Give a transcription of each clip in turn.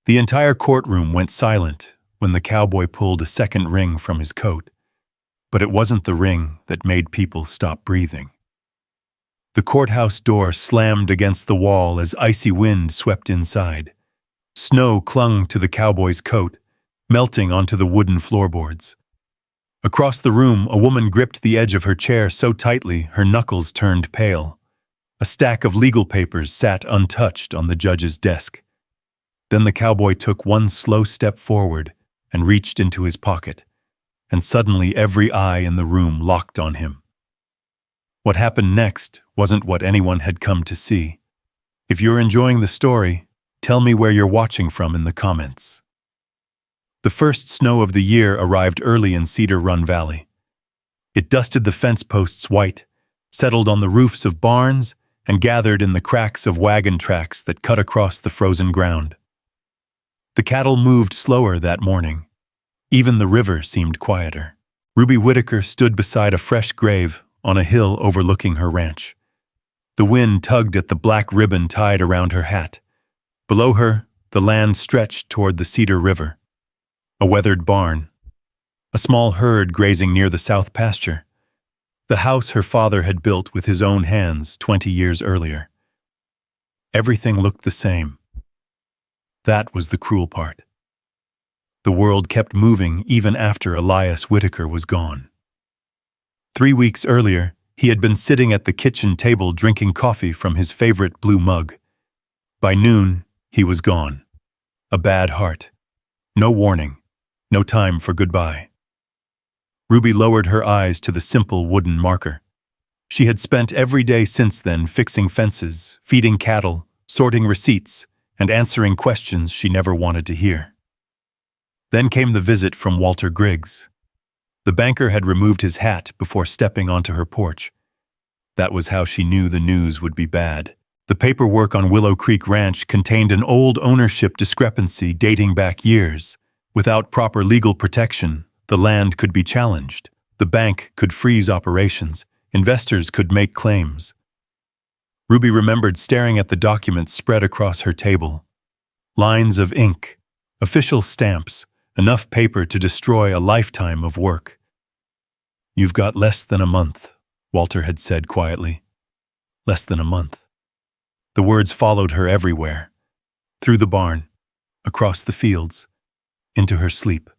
The entire courtroom went silent when the cowboy pulled a second ring from his coat, but it wasn't the ring that made people stop breathing. The courthouse door slammed against the wall as icy wind swept inside. Snow clung to the cowboy's coat, melting onto the wooden floorboards. Across the room, a woman gripped the edge of her chair so tightly her knuckles turned pale. A stack of legal papers sat untouched on the judge's desk. Then the cowboy took one slow step forward and reached into his pocket, and suddenly every eye in the room locked on him. What happened next wasn't what anyone had come to see. If you're enjoying the story, tell me where you're watching from in the comments. The first snow of the year arrived early in Cedar Run Valley. It dusted the fence posts white, settled on the roofs of barns, and gathered in the cracks of wagon tracks that cut across the frozen ground. The cattle moved slower that morning. Even the river seemed quieter. Ruby Whitaker stood beside a fresh grave on a hill overlooking her ranch. The wind tugged at the black ribbon tied around her hat. Below her, the land stretched toward the Cedar River. A weathered barn. A small herd grazing near the south pasture. The house her father had built with his own hands 20 years earlier. Everything looked the same. That was the cruel part. The world kept moving even after Elias Whitaker was gone. 3 weeks earlier, he had been sitting at the kitchen table drinking coffee from his favorite blue mug. By noon, he was gone. A bad heart. No warning. No time for goodbye. Ruby lowered her eyes to the simple wooden marker. She had spent every day since then fixing fences, feeding cattle, sorting receipts, and answering questions she never wanted to hear. Then came the visit from Walter Griggs. The banker had removed his hat before stepping onto her porch. That was how she knew the news would be bad. The paperwork on Willow Creek Ranch contained an old ownership discrepancy dating back years. Without proper legal protection, the land could be challenged. The bank could freeze operations. Investors could make claims. Ruby remembered staring at the documents spread across her table. Lines of ink, official stamps, enough paper to destroy a lifetime of work. "You've got less than a month," Walter had said quietly. Less than a month. The words followed her everywhere. Through the barn, across the fields, into her sleep.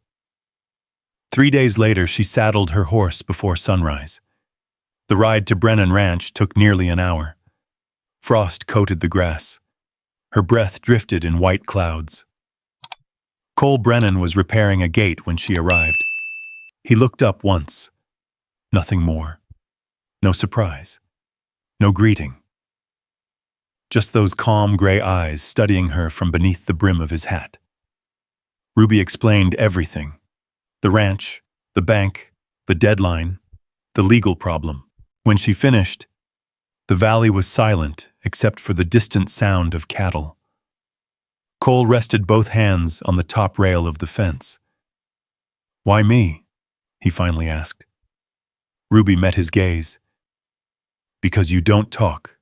3 days later, she saddled her horse before sunrise. The ride to Brennan Ranch took nearly an hour. Frost coated the grass. Her breath drifted in white clouds. Cole Brennan was repairing a gate when she arrived. He looked up once. Nothing more. No surprise. No greeting. Just those calm gray eyes studying her from beneath the brim of his hat. Ruby explained everything. The ranch, the bank, the deadline, the legal problem. When she finished, the valley was silent except for the distant sound of cattle. Cole rested both hands on the top rail of the fence. "Why me?" he finally asked. Ruby met his gaze. "Because you don't talk."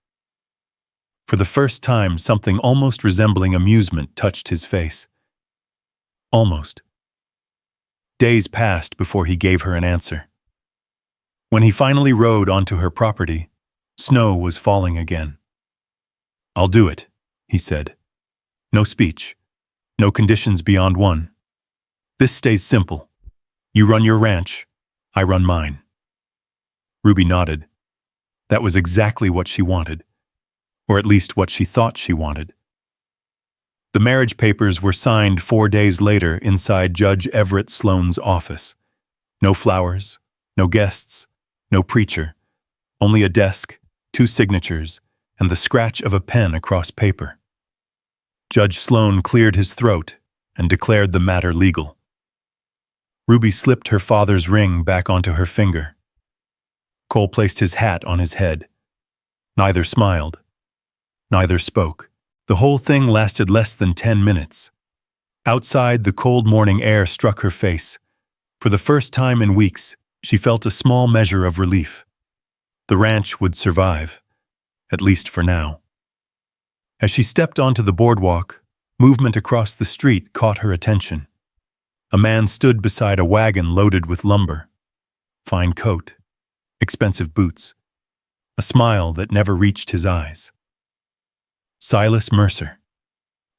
For the first time, something almost resembling amusement touched his face. Almost. Days passed before he gave her an answer. When he finally rode onto her property, snow was falling again. "I'll do it," he said. "No speech. No conditions beyond one. This stays simple. You run your ranch, I run mine." Ruby nodded. That was exactly what she wanted, or at least what she thought she wanted. The marriage papers were signed 4 days later inside Judge Everett Sloan's office. No flowers, no guests, no preacher, only a desk, 2 signatures, and the scratch of a pen across paper. Judge Sloan cleared his throat and declared the matter legal. Ruby slipped her father's ring back onto her finger. Cole placed his hat on his head. Neither smiled. Neither spoke. The whole thing lasted less than 10 minutes. Outside, the cold morning air struck her face. For the first time in weeks, she felt a small measure of relief. The ranch would survive, at least for now. As she stepped onto the boardwalk, Movement across the street caught her attention. A man stood beside a wagon loaded with lumber. Fine coat, expensive boots, a smile that never reached his eyes. Silas Mercer.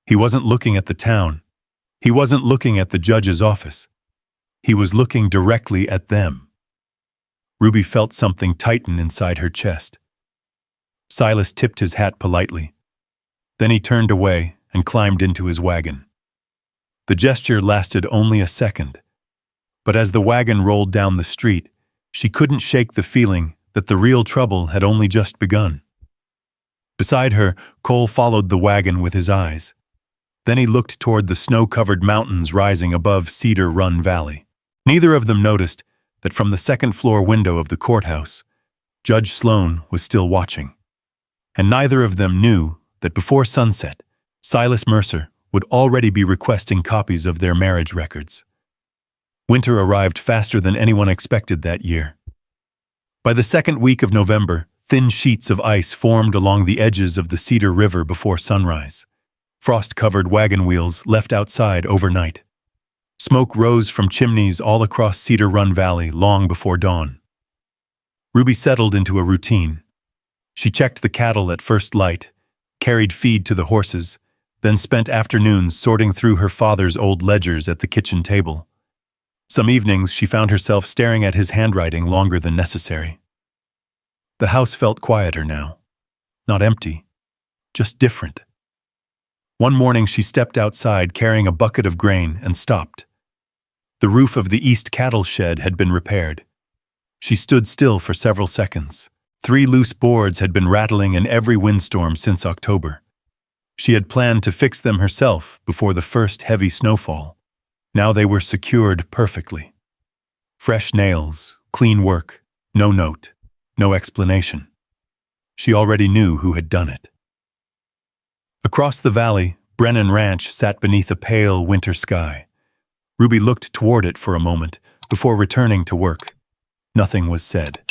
He wasn't looking at the town. He wasn't looking at the judge's office. He was looking directly at them. Ruby felt something tighten inside her chest. Silas tipped his hat politely. Then he turned away and climbed into his wagon. The gesture lasted only a second, but as the wagon rolled down the street, she couldn't shake the feeling that the real trouble had only just begun. Beside her, Cole followed the wagon with his eyes. Then he looked toward the snow-covered mountains rising above Cedar Run Valley. Neither of them noticed that from the second-floor window of the courthouse, Judge Sloan was still watching. And neither of them knew that before sunset, Silas Mercer would already be requesting copies of their marriage records. Winter arrived faster than anyone expected that year. By the second week of November, thin sheets of ice formed along the edges of the Cedar River before sunrise. Frost-covered wagon wheels left outside overnight. Smoke rose from chimneys all across Cedar Run Valley long before dawn. Ruby settled into a routine. She checked the cattle at first light, carried feed to the horses, then spent afternoons sorting through her father's old ledgers at the kitchen table. Some evenings she found herself staring at his handwriting longer than necessary. The house felt quieter now. Not empty, just different. One morning she stepped outside carrying a bucket of grain and stopped. The roof of the east cattle shed had been repaired. She stood still for several seconds. 3 loose boards had been rattling in every windstorm since October. She had planned to fix them herself before the first heavy snowfall. Now they were secured perfectly. Fresh nails, clean work, no note, no explanation. She already knew who had done it. Across the valley, Brennan Ranch sat beneath a pale winter sky. Ruby looked toward it for a moment before returning to work. Nothing was said.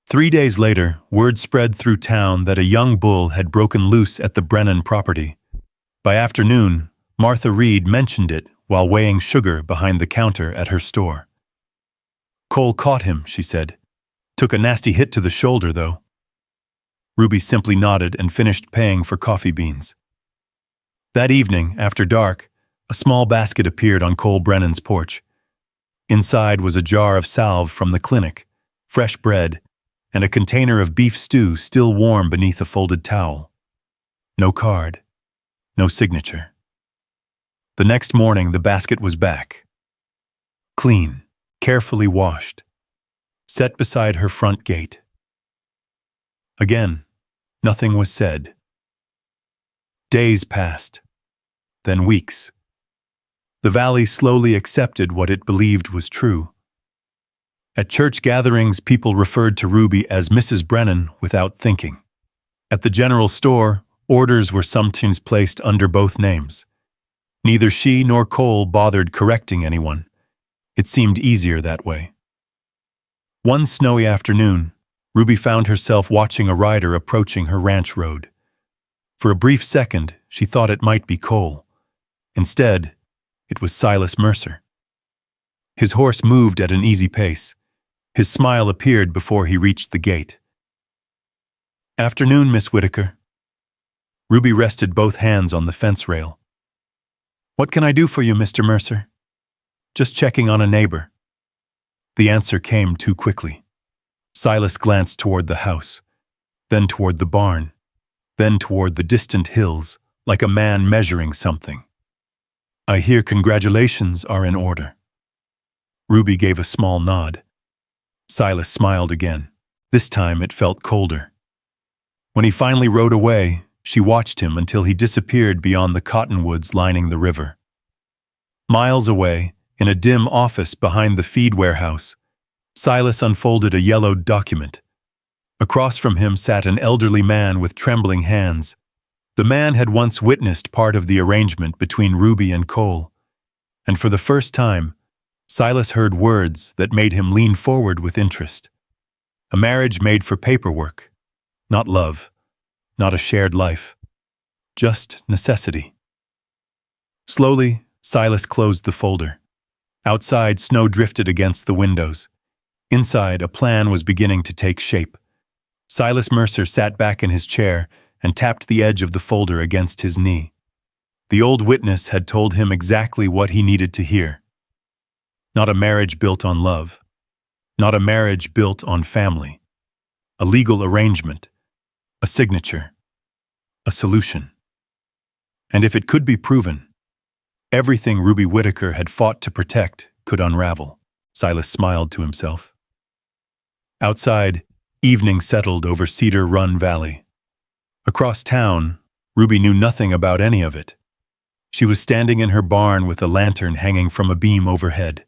3 days later, word spread through town that a young bull had broken loose at the Brennan property. By afternoon, Martha Reed mentioned it while weighing sugar behind the counter at her store. Cole caught him, she said. Took a nasty hit to the shoulder, though. Ruby simply nodded and finished paying for coffee beans. That evening, after dark, a small basket appeared on Cole Brennan's porch. Inside was a jar of salve from the clinic, fresh bread, and a container of beef stew still warm beneath a folded towel. No card, no signature. The next morning, the basket was back. Clean, carefully washed, set beside her front gate. Again, nothing was said. Days passed, then weeks. The valley slowly accepted what it believed was true. At church gatherings, people referred to Ruby as Mrs. Brennan without thinking. At the general store, orders were sometimes placed under both names. Neither she nor Cole bothered correcting anyone. It seemed easier that way. One snowy afternoon, Ruby found herself watching a rider approaching her ranch road. For a brief second, she thought it might be Cole. Instead, it was Silas Mercer. His horse moved at an easy pace. His smile appeared before he reached the gate. "Afternoon, Miss Whitaker." Ruby rested both hands on the fence rail. "What can I do for you, Mr. Mercer?" "Just checking on a neighbor." The answer came too quickly. Silas glanced toward the house, then toward the barn, then toward the distant hills, like a man measuring something. "I hear congratulations are in order." Ruby gave a small nod. Silas smiled again. This time it felt colder. When he finally rode away, she watched him until he disappeared beyond the cottonwoods lining the river. Miles away, in a dim office behind the feed warehouse, Silas unfolded a yellowed document. Across from him sat an elderly man with trembling hands. The man had once witnessed part of the arrangement between Ruby and Cole, and for the first time, Silas heard words that made him lean forward with interest. A marriage made for paperwork, not love, not a shared life, just necessity. Slowly, Silas closed the folder. Outside, snow drifted against the windows. Inside, a plan was beginning to take shape. Silas Mercer sat back in his chair and tapped the edge of the folder against his knee. The old witness had told him exactly what he needed to hear. Not a marriage built on love. Not a marriage built on family. A legal arrangement. A signature. A solution. And if it could be proven, everything Ruby Whittaker had fought to protect could unravel. Silas smiled to himself. Outside, evening settled over Cedar Run Valley. Across town, Ruby knew nothing about any of it. She was standing in her barn with a lantern hanging from a beam overhead.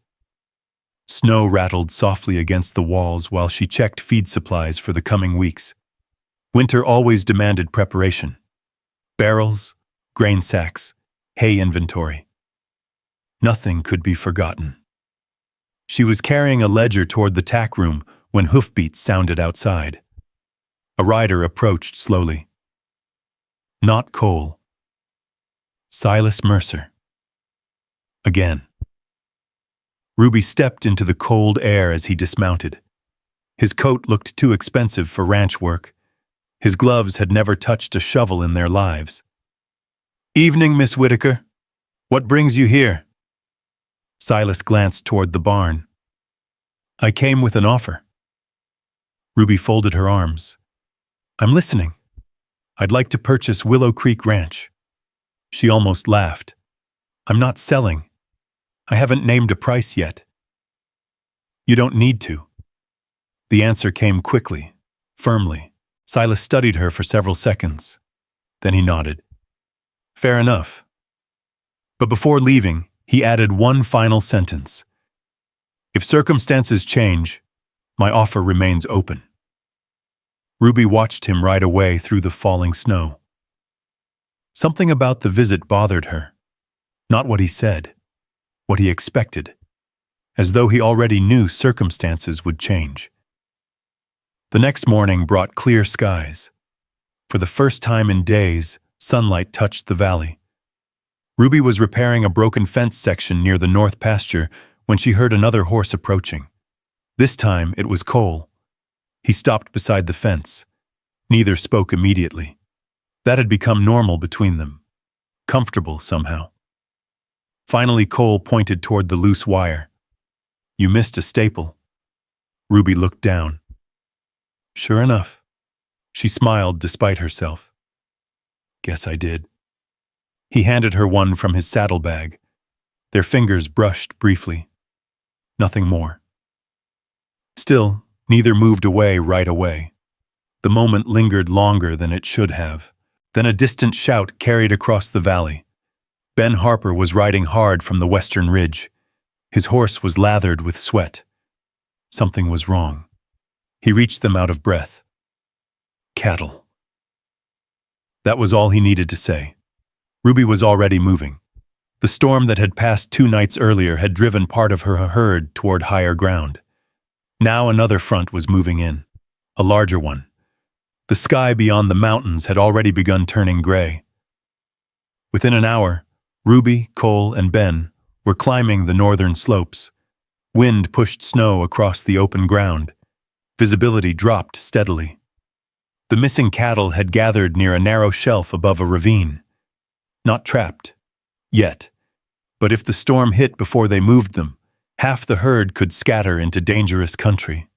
Snow rattled softly against the walls while she checked feed supplies for the coming weeks. Winter always demanded preparation. Barrels, grain sacks, hay inventory. Nothing could be forgotten. She was carrying a ledger toward the tack room when hoofbeats sounded outside. A rider approached slowly. Not Cole. Silas Mercer. Again. Ruby stepped into the cold air as he dismounted. His coat looked too expensive for ranch work. His gloves had never touched a shovel in their lives. Evening, Miss Whittaker. What brings you here? Silas glanced toward the barn. I came with an offer. Ruby folded her arms. I'm listening. I'd like to purchase Willow Creek Ranch. She almost laughed. I'm not selling. I haven't named a price yet. You don't need to. The answer came quickly, firmly. Silas studied her for several seconds. Then he nodded. Fair enough. But before leaving, he added one final sentence. If circumstances change, my offer remains open. Ruby watched him ride away through the falling snow. Something about the visit bothered her. Not what he said, what he expected, as though he already knew circumstances would change. The next morning brought clear skies. For the first time in days, sunlight touched the valley. Ruby was repairing a broken fence section near the north pasture when she heard another horse approaching. This time it was Cole. He stopped beside the fence. Neither spoke immediately. That had become normal between them. Comfortable somehow. Finally, Cole pointed toward the loose wire. You missed a staple. Ruby looked down. Sure enough. She smiled despite herself. Guess I did. He handed her one from his saddlebag. Their fingers brushed briefly. Nothing more. Still, neither moved away right away. The moment lingered longer than it should have. Then a distant shout carried across the valley. Ben Harper was riding hard from the western ridge. His horse was lathered with sweat. Something was wrong. He reached them out of breath. Cattle. That was all he needed to say. Ruby was already moving. The storm that had passed 2 nights earlier had driven part of her herd toward higher ground. Now another front was moving in, a larger one. The sky beyond the mountains had already begun turning gray. Within an hour, Ruby, Cole, and Ben were climbing the northern slopes. Wind pushed snow across the open ground. Visibility dropped steadily. The missing cattle had gathered near a narrow shelf above a ravine. Not trapped. Yet. But if the storm hit before they moved them, half the herd could scatter into dangerous country.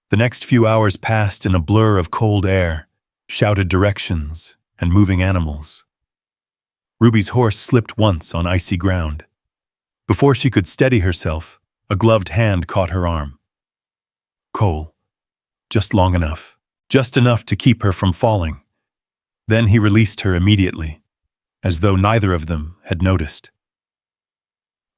The next few hours passed in a blur of cold air, shouted directions, and moving animals. Ruby's horse slipped once on icy ground. Before she could steady herself, a gloved hand caught her arm. Cole. Just long enough. Just enough to keep her from falling. Then he released her immediately, as though neither of them had noticed.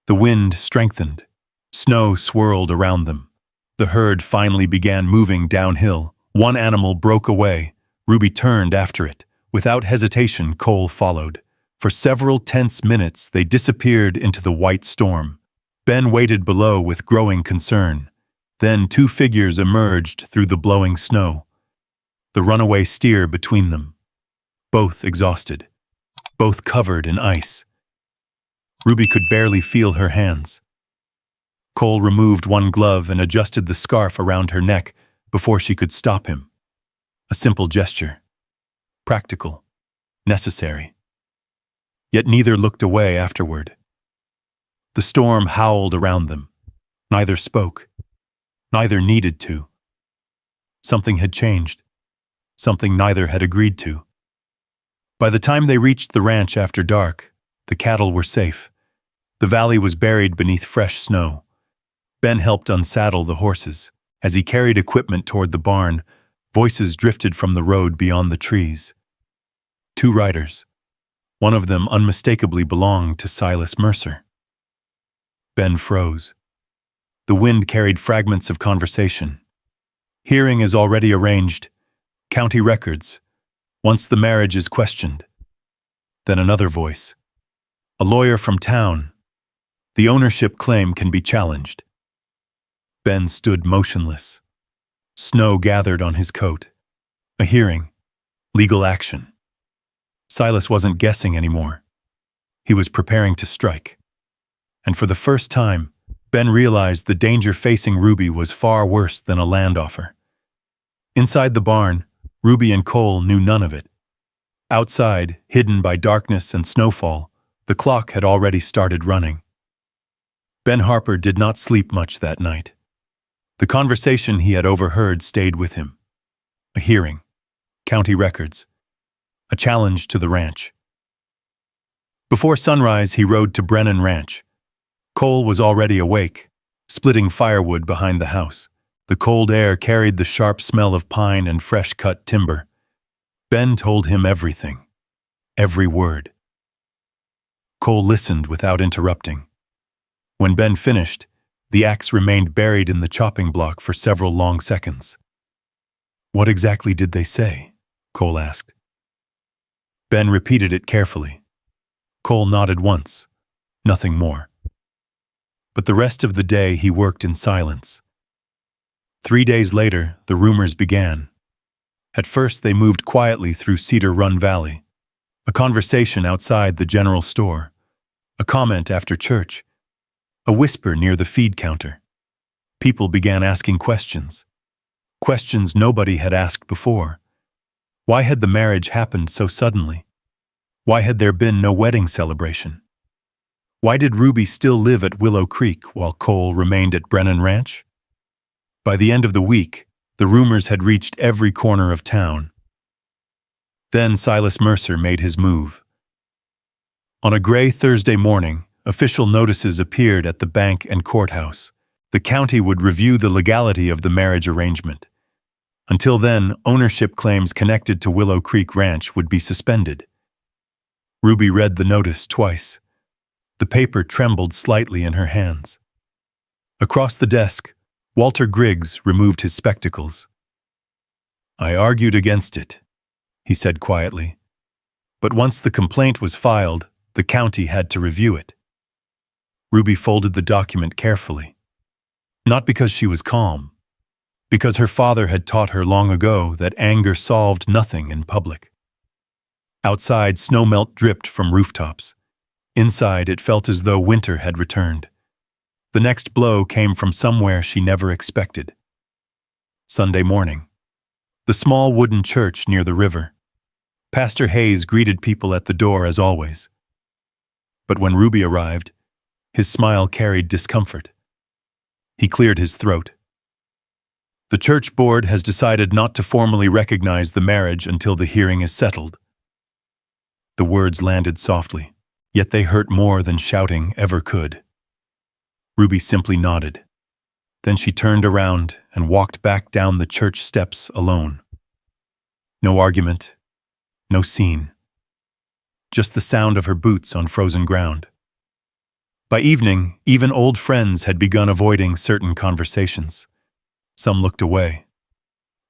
The wind strengthened. Snow swirled around them. The herd finally began moving downhill. One animal broke away. Ruby turned after it. Without hesitation, Cole followed. For several tense minutes, they disappeared into the white storm. Ben waited below with growing concern. Then 2 figures emerged through the blowing snow. The runaway steer between them. Both exhausted. Both covered in ice. Ruby could barely feel her hands. Cole removed one glove and adjusted the scarf around her neck before she could stop him. A simple gesture. Practical. Necessary. Yet neither looked away afterward. The storm howled around them. Neither spoke. Neither needed to. Something had changed. Something neither had agreed to. By the time they reached the ranch after dark, the cattle were safe. The valley was buried beneath fresh snow. Ben helped unsaddle the horses. As he carried equipment toward the barn, voices drifted from the road beyond the trees. 2 riders. One of them unmistakably belonged to Silas Mercer. Ben froze. The wind carried fragments of conversation. Hearing is already arranged. County records. Once the marriage is questioned. Then another voice. A lawyer from town. The ownership claim can be challenged. Ben stood motionless. Snow gathered on his coat. A hearing. Legal action. Silas wasn't guessing anymore. He was preparing to strike. And for the first time, Ben realized the danger facing Ruby was far worse than a land offer. Inside the barn, Ruby and Cole knew none of it. Outside, hidden by darkness and snowfall, the clock had already started running. Ben Harper did not sleep much that night. The conversation he had overheard stayed with him. A hearing. County records. A challenge to the ranch. Before sunrise, he rode to Brennan Ranch. Cole was already awake, splitting firewood behind the house. The cold air carried the sharp smell of pine and fresh-cut timber. Ben told him everything. Every word. Cole listened without interrupting. When Ben finished, the axe remained buried in the chopping block for several long seconds. "What exactly did they say?" Cole asked. Ben repeated it carefully. Cole nodded once. Nothing more. But the rest of the day he worked in silence. 3 days later, the rumors began. At first, they moved quietly through Cedar Run Valley. A conversation outside the general store. A comment after church. A whisper near the feed counter. People began asking questions. Questions nobody had asked before. Why had the marriage happened so suddenly? Why had there been no wedding celebration? Why did Ruby still live at Willow Creek while Cole remained at Brennan Ranch? By the end of the week, the rumors had reached every corner of town. Then Silas Mercer made his move. On a gray Thursday morning, official notices appeared at the bank and courthouse. The county would review the legality of the marriage arrangement. Until then, ownership claims connected to Willow Creek Ranch would be suspended. Ruby read the notice twice. The paper trembled slightly in her hands. Across the desk, Walter Griggs removed his spectacles. "I argued against it," he said quietly. But once the complaint was filed, the county had to review it. Ruby folded the document carefully. Not because she was calm, because her father had taught her long ago that anger solved nothing in public. Outside, snowmelt dripped from rooftops. Inside, it felt as though winter had returned. The next blow came from somewhere she never expected. Sunday morning. The small wooden church near the river. Pastor Hayes greeted people at the door as always. But when Ruby arrived, his smile carried discomfort. He cleared his throat. "The church board has decided not to formally recognize the marriage until the hearing is settled." The words landed softly, yet they hurt more than shouting ever could. Ruby simply nodded. Then she turned around and walked back down the church steps alone. No argument, no scene. Just the sound of her boots on frozen ground. By evening, even old friends had begun avoiding certain conversations. Some looked away.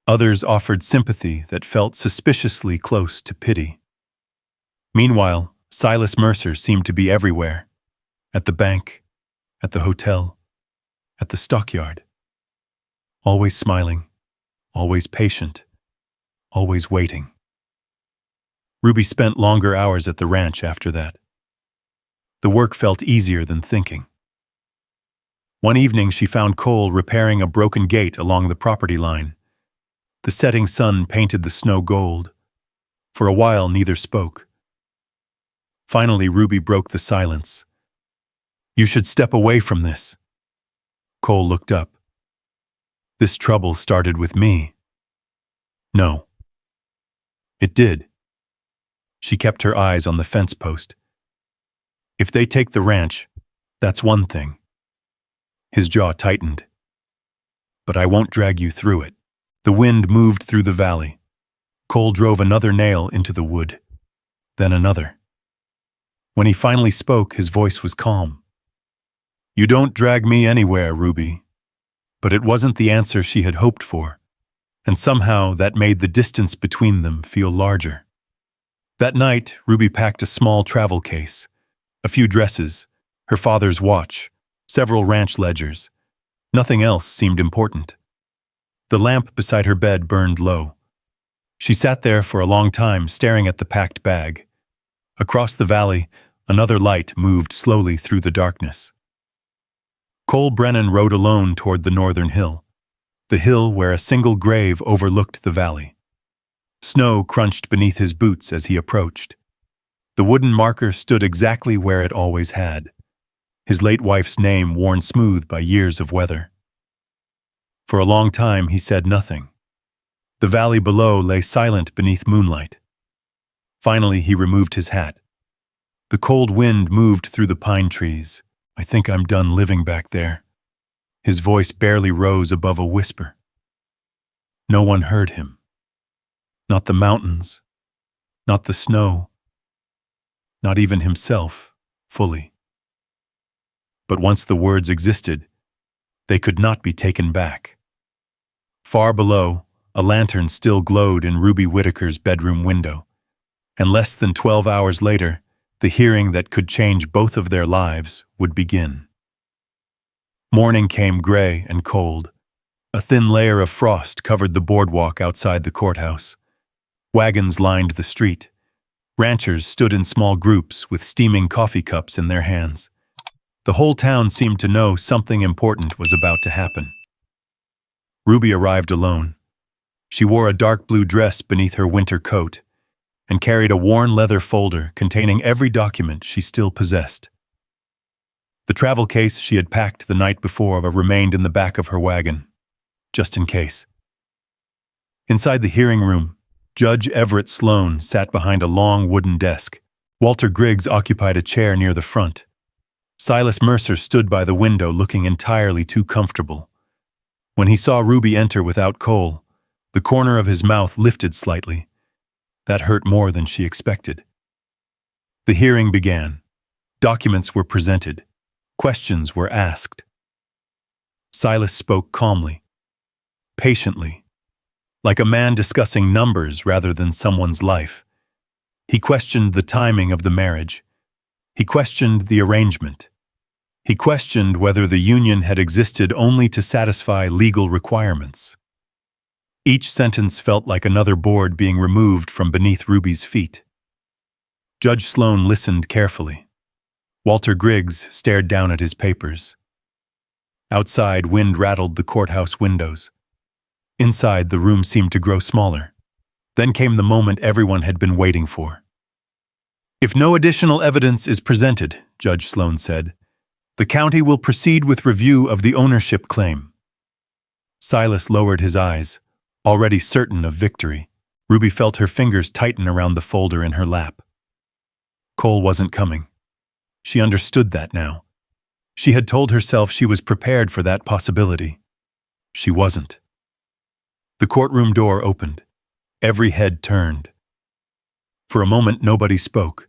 Others offered sympathy that felt suspiciously close to pity. Meanwhile, Silas Mercer seemed to be everywhere. At the bank, at the hotel, at the stockyard. Always smiling, always patient, always waiting. Ruby spent longer hours at the ranch after that. The work felt easier than thinking. One evening she found Cole repairing a broken gate along the property line. The setting sun painted the snow gold. For a while neither spoke. Finally Ruby broke the silence. "You should step away from this." Cole looked up. "This trouble started with me." "No." "It did." She kept her eyes on the fence post. "If they take the ranch, that's one thing." His jaw tightened. "But I won't drag you through it." The wind moved through the valley. Cole drove another nail into the wood, then another. When he finally spoke, his voice was calm. "You don't drag me anywhere, Ruby." But it wasn't the answer she had hoped for, and somehow that made the distance between them feel larger. That night, Ruby packed a small travel case, a few dresses, her father's watch, several ranch ledgers. Nothing else seemed important. The lamp beside her bed burned low. She sat there for a long time, staring at the packed bag. Across the valley, another light moved slowly through the darkness. Cole Brennan rode alone toward the northern hill, the hill where a single grave overlooked the valley. Snow crunched beneath his boots as he approached. The wooden marker stood exactly where it always had, his late wife's name worn smooth by years of weather. For a long time he said nothing. The valley below lay silent beneath moonlight. Finally he removed his hat. The cold wind moved through the pine trees. "I think I'm done living back there." His voice barely rose above a whisper. No one heard him. Not the mountains, not the snow, not even himself, fully. But once the words existed, they could not be taken back. Far below, a lantern still glowed in Ruby Whitaker's bedroom window, and less than 12 hours later, the hearing that could change both of their lives would begin. Morning came gray and cold. A thin layer of frost covered the boardwalk outside the courthouse. Wagons lined the street. Ranchers stood in small groups with steaming coffee cups in their hands. The whole town seemed to know something important was about to happen. Ruby arrived alone. She wore a dark blue dress beneath her winter coat and carried a worn leather folder containing every document she still possessed. The travel case she had packed the night before remained in the back of her wagon, just in case. Inside the hearing room, Judge Everett Sloan sat behind a long wooden desk. Walter Griggs occupied a chair near the front. Silas Mercer stood by the window looking entirely too comfortable. When he saw Ruby enter without Cole, the corner of his mouth lifted slightly. That hurt more than she expected. The hearing began. Documents were presented. Questions were asked. Silas spoke calmly, patiently, like a man discussing numbers rather than someone's life. He questioned the timing of the marriage. He questioned the arrangement. He questioned whether the union had existed only to satisfy legal requirements. Each sentence felt like another board being removed from beneath Ruby's feet. Judge Sloan listened carefully. Walter Griggs stared down at his papers. Outside, wind rattled the courthouse windows. Inside, the room seemed to grow smaller. Then came the moment everyone had been waiting for. "If no additional evidence is presented," Judge Sloan said, "the county will proceed with review of the ownership claim." Silas lowered his eyes, already certain of victory. Ruby felt her fingers tighten around the folder in her lap. Cole wasn't coming. She understood that now. She had told herself she was prepared for that possibility. She wasn't. The courtroom door opened. Every head turned. For a moment, nobody spoke.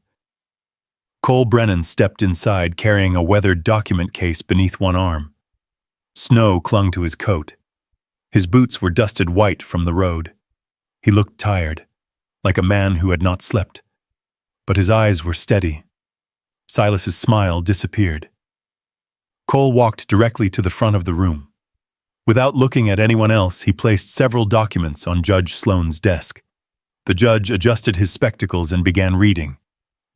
Cole Brennan stepped inside, carrying a weathered document case beneath one arm. Snow clung to his coat. His boots were dusted white from the road. He looked tired, like a man who had not slept. But his eyes were steady. Silas's smile disappeared. Cole walked directly to the front of the room. Without looking at anyone else, he placed several documents on Judge Sloan's desk. The judge adjusted his spectacles and began reading.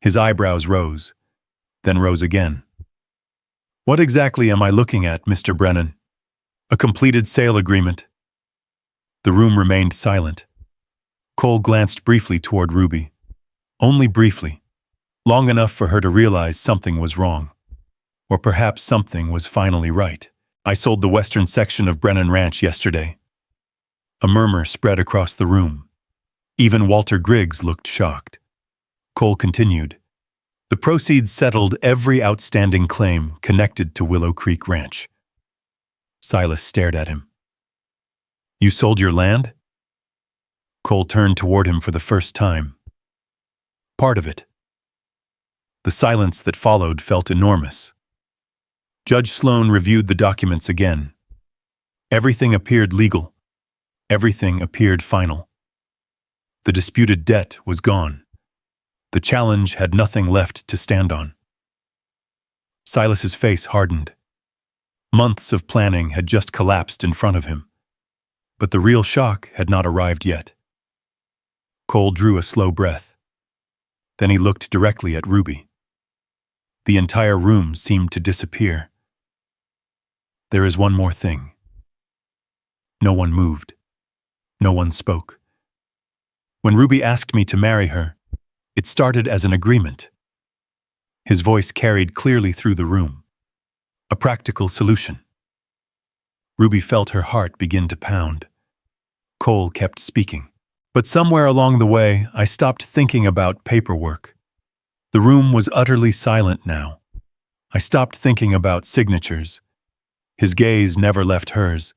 His eyebrows rose. then rose again. "What exactly am I looking at, Mr. Brennan? A completed sale agreement." The room remained silent. Cole glanced briefly toward Ruby. Only briefly, long enough for her to realize something was wrong. Or perhaps something was finally right. "I sold the western section of Brennan Ranch yesterday." A murmur spread across the room. Even Walter Griggs looked shocked. Cole continued. "The proceeds settled every outstanding claim connected to Willow Creek Ranch." Silas stared at him. "You sold your land?" Cole turned toward him for the first time. "Part of it." The silence that followed felt enormous. Judge Sloan reviewed the documents again. Everything appeared legal. Everything appeared final. The disputed debt was gone. The challenge had nothing left to stand on. Silas's face hardened. Months of planning had just collapsed in front of him. But the real shock had not arrived yet. Cole drew a slow breath. Then he looked directly at Ruby. The entire room seemed to disappear. "There is one more thing." No one moved. No one spoke. "When Ruby asked me to marry her, it started as an agreement." His voice carried clearly through the room. A practical solution. Ruby felt her heart begin to pound. Cole kept speaking. "But somewhere along the way, I stopped thinking about paperwork." The room was utterly silent now. "I stopped thinking about signatures." His gaze never left hers.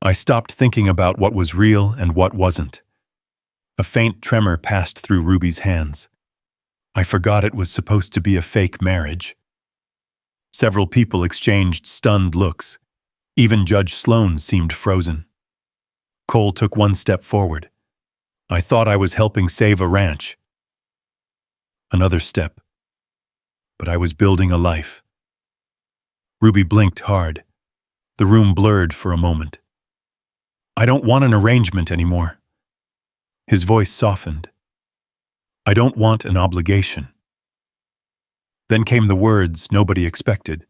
"I stopped thinking about what was real and what wasn't." A faint tremor passed through Ruby's hands. "I forgot it was supposed to be a fake marriage." Several people exchanged stunned looks. Even Judge Sloan seemed frozen. Cole took one step forward. "I thought I was helping save a ranch." Another step. "But I was building a life." Ruby blinked hard. The room blurred for a moment. "I don't want an arrangement anymore." His voice softened. "I don't want an obligation." Then came the words nobody expected.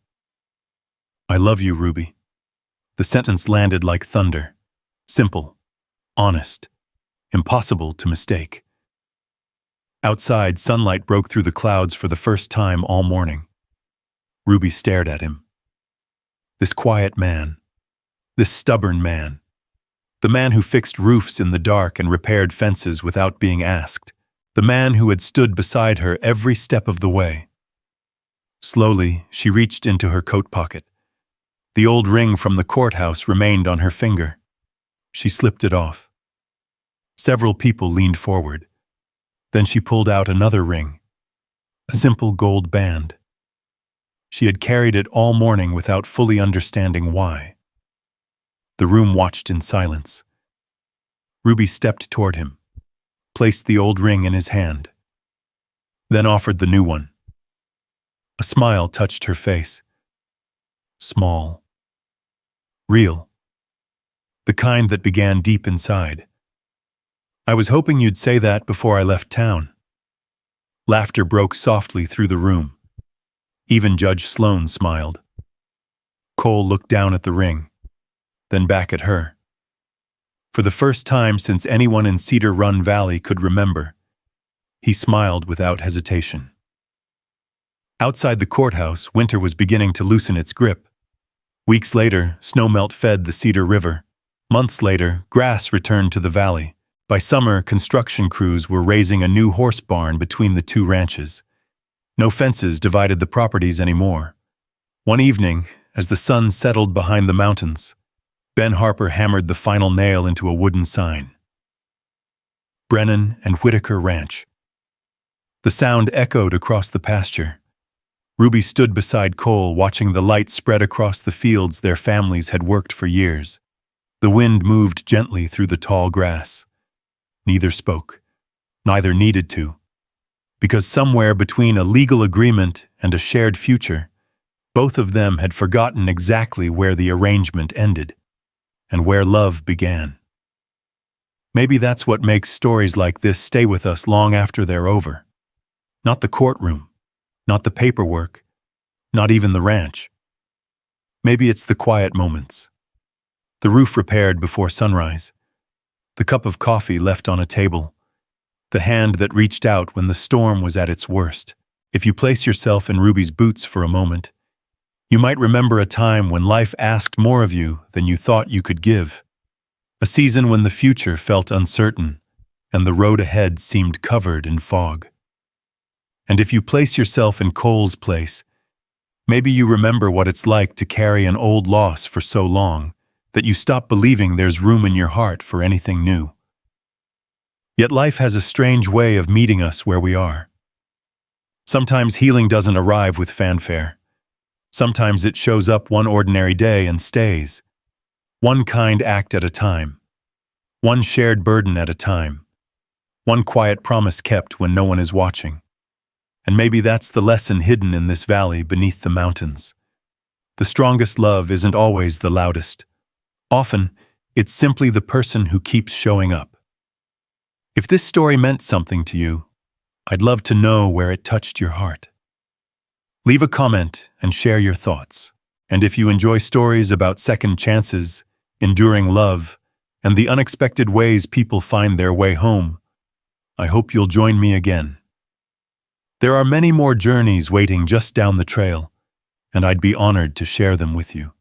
"I love you, Ruby." The sentence landed like thunder. Simple, honest, impossible to mistake. Outside, sunlight broke through the clouds for the first time all morning. Ruby stared at him. This quiet man, this stubborn man, the man who fixed roofs in the dark and repaired fences without being asked, the man who had stood beside her every step of the way. Slowly, she reached into her coat pocket. The old ring from the courthouse remained on her finger. She slipped it off. Several people leaned forward. Then she pulled out another ring, a simple gold band. She had carried it all morning without fully understanding why. The room watched in silence. Ruby stepped toward him, placed the old ring in his hand, then offered the new one. A smile touched her face. Small. Real. The kind that began deep inside. "I was hoping you'd say that before I left town." Laughter broke softly through the room. Even Judge Sloan smiled. Cole looked down at the ring, then back at her. For the first time since anyone in Cedar Run Valley could remember, he smiled without hesitation. Outside the courthouse, winter was beginning to loosen its grip. Weeks later, snowmelt fed the Cedar River. Months later, grass returned to the valley. By summer, construction crews were raising a new horse barn between the two ranches. No fences divided the properties anymore. One evening, as the sun settled behind the mountains, Ben Harper hammered the final nail into a wooden sign. Brennan and Whitaker Ranch. The sound echoed across the pasture. Ruby stood beside Cole, watching the light spread across the fields their families had worked for years. The wind moved gently through the tall grass. Neither spoke. Neither needed to. Because somewhere between a legal agreement and a shared future, both of them had forgotten exactly where the arrangement ended and where love began. Maybe that's what makes stories like this stay with us long after they're over. Not the courtroom, not the paperwork, not even the ranch. Maybe it's the quiet moments. The roof repaired before sunrise. The cup of coffee left on a table. The hand that reached out when the storm was at its worst. If you place yourself in Ruby's boots for a moment, you might remember a time when life asked more of you than you thought you could give. A season when the future felt uncertain and the road ahead seemed covered in fog. And if you place yourself in Cole's place, maybe you remember what it's like to carry an old loss for so long that you stop believing there's room in your heart for anything new. Yet life has a strange way of meeting us where we are. Sometimes healing doesn't arrive with fanfare. Sometimes it shows up one ordinary day and stays. One kind act at a time. One shared burden at a time. One quiet promise kept when no one is watching. And maybe that's the lesson hidden in this valley beneath the mountains. The strongest love isn't always the loudest. Often, it's simply the person who keeps showing up. If this story meant something to you, I'd love to know where it touched your heart. Leave a comment and share your thoughts. And if you enjoy stories about second chances, enduring love, and the unexpected ways people find their way home, I hope you'll join me again. There are many more journeys waiting just down the trail, and I'd be honored to share them with you.